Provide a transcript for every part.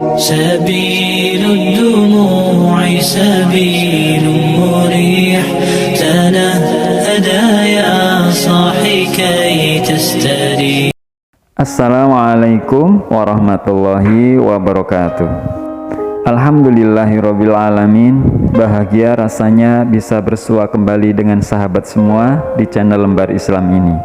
سبيل الدموع سبيل مريح تنهدى يا صاحي كي تستريح. Assalamualaikum warahmatullahi wabarakatuh. Alhamdulillahirabbil alamin. Bahagia rasanya bisa bersua kembali dengan sahabat semua di channel Lembar Islam ini.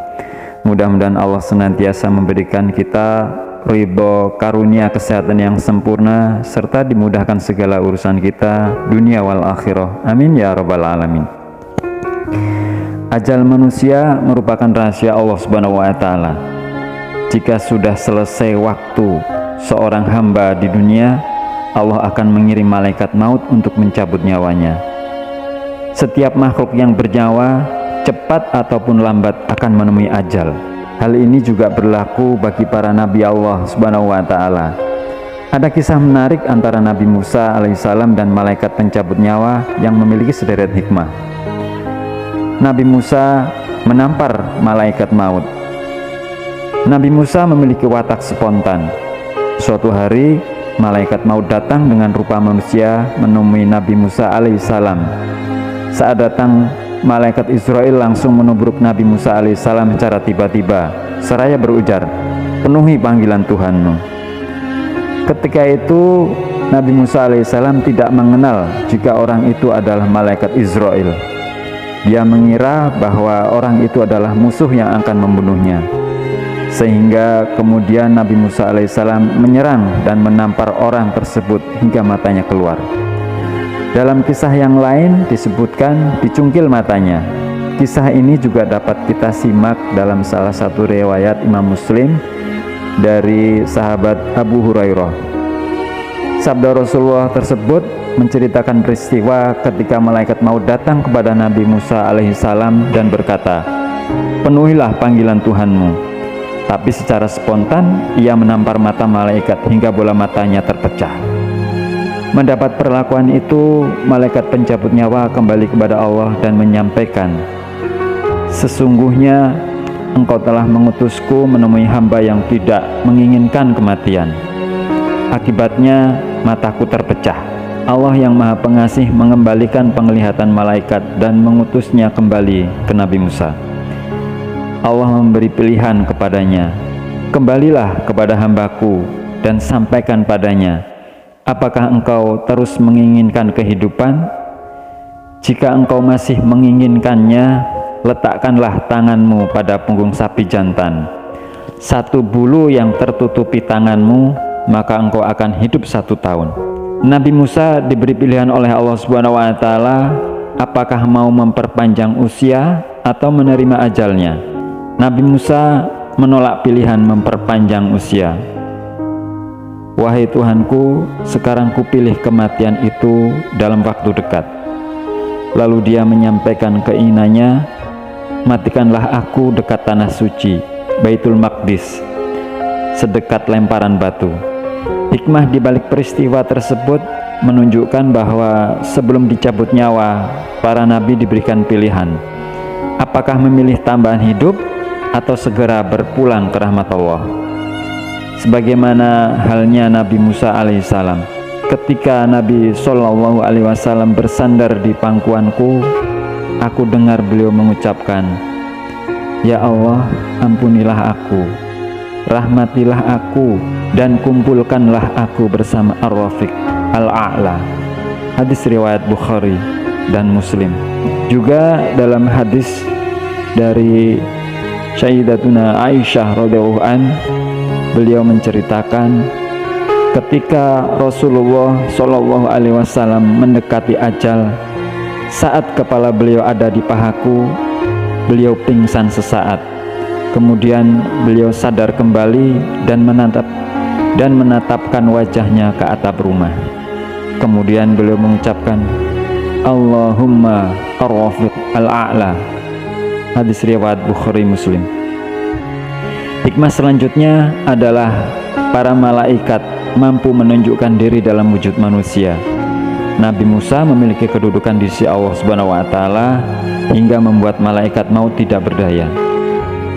Mudah-mudahan Allah senantiasa memberikan kita ridho, karunia, kesehatan yang sempurna, serta dimudahkan segala urusan kita dunia wal akhirah. Amin ya rabbal alamin. Ajal manusia merupakan rahasia Allah Subhanahu wa taala. Jika sudah selesai waktu seorang hamba di dunia, Allah akan mengirim malaikat maut untuk mencabut nyawanya. Setiap makhluk yang bernyawa, cepat ataupun lambat akan menemui ajal. Hal ini juga berlaku bagi para nabi Allah Subhanahu wa taala. Ada kisah menarik antara Nabi Musa alaihissalam dan malaikat pencabut nyawa yang memiliki sederet hikmah. Nabi Musa menampar malaikat maut. Nabi Musa memiliki watak spontan. Suatu hari, malaikat maut datang dengan rupa manusia menemui Nabi Musa alaihissalam. Saat datang, malaikat Israel langsung menubruk Nabi Musa alaihissalam secara tiba-tiba, seraya berujar, "Penuhi panggilan Tuhanmu." Ketika itu, Nabi Musa alaihissalam tidak mengenal jika orang itu adalah malaikat Israel. Dia mengira bahwa orang itu adalah musuh yang akan membunuhnya. Sehingga kemudian Nabi Musa alaihissalam menyerang dan menampar orang tersebut hingga matanya keluar. Dalam kisah yang lain disebutkan dicungkil matanya. Kisah ini juga dapat kita simak dalam salah satu riwayat Imam Muslim dari sahabat Abu Hurairah. Sabda Rasulullah tersebut menceritakan peristiwa ketika malaikat maut datang kepada Nabi Musa alaihissalam dan berkata, "Penuhilah panggilan Tuhanmu." Tapi secara spontan ia menampar mata malaikat hingga bola matanya terpecah. Mendapat perlakuan itu, malaikat pencabut nyawa kembali kepada Allah dan menyampaikan, "Sesungguhnya engkau telah mengutusku menemui hamba yang tidak menginginkan kematian. Akibatnya mataku terpecah." Allah yang Maha Pengasih mengembalikan penglihatan malaikat dan mengutusnya kembali ke Nabi Musa. Allah memberi pilihan kepadanya, "Kembalilah kepada hambaku dan sampaikan padanya, apakah engkau terus menginginkan kehidupan? Jika engkau masih menginginkannya, letakkanlah tanganmu pada punggung sapi jantan. Satu bulu yang tertutupi tanganmu, maka engkau akan hidup 1 tahun." Nabi Musa diberi pilihan oleh Allah Subhanahu wa taala, apakah mau memperpanjang usia atau menerima ajalnya. Nabi Musa menolak pilihan memperpanjang usia. "Wahai Tuhanku, sekarang kupilih kematian itu dalam waktu dekat." Lalu dia menyampaikan keinginannya, "Matikanlah aku dekat tanah suci, Baitul Maqdis, sedekat lemparan batu." Hikmah di balik peristiwa tersebut menunjukkan bahwa sebelum dicabut nyawa, para nabi diberikan pilihan, apakah memilih tambahan hidup atau segera berpulang ke rahmat Allah. Sebagaimana halnya Nabi Musa alaihissalam, ketika Nabi Shallallahu alaihi wasallam bersandar di pangkuanku, aku dengar beliau mengucapkan, "Ya Allah, ampunilah aku, rahmatilah aku, dan kumpulkanlah aku bersama Ar-Rafiq Al-A'la." Hadis riwayat Bukhari dan Muslim. Juga dalam hadis dari Sayyidatuna Aisyah radhiyallahu an, beliau menceritakan ketika Rasulullah Shallallahu alaihi wasallam mendekati ajal, saat kepala beliau ada di pahaku, beliau pingsan sesaat. Kemudian beliau sadar kembali dan menatapkan wajahnya ke atap rumah. Kemudian beliau mengucapkan, "Allahumma Ar-Rafiq Al-A'la." Hadis riwayat Bukhari Muslim. Hikmah selanjutnya adalah para malaikat mampu menunjukkan diri dalam wujud manusia. Nabi Musa memiliki kedudukan di sisi Allah Subhanahu wa taala hingga membuat malaikat maut tidak berdaya.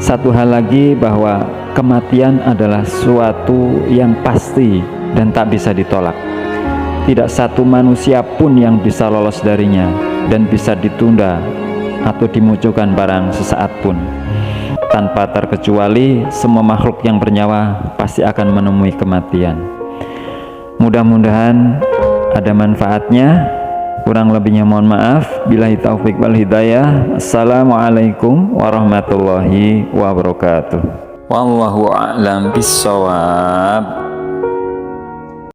Satu hal lagi, bahwa kematian adalah suatu yang pasti dan tak bisa ditolak. Tidak satu manusia pun yang bisa lolos darinya dan bisa ditunda atau dimunculkan barang sesaat pun. Tanpa terkecuali, semua makhluk yang bernyawa pasti akan menemui kematian. Mudah-mudahan ada manfaatnya. Kurang lebihnya mohon maaf. Billahi taufik wal hidayah. Assalamualaikum warahmatullahi wabarakatuh. Wallahu a'lam bissawab.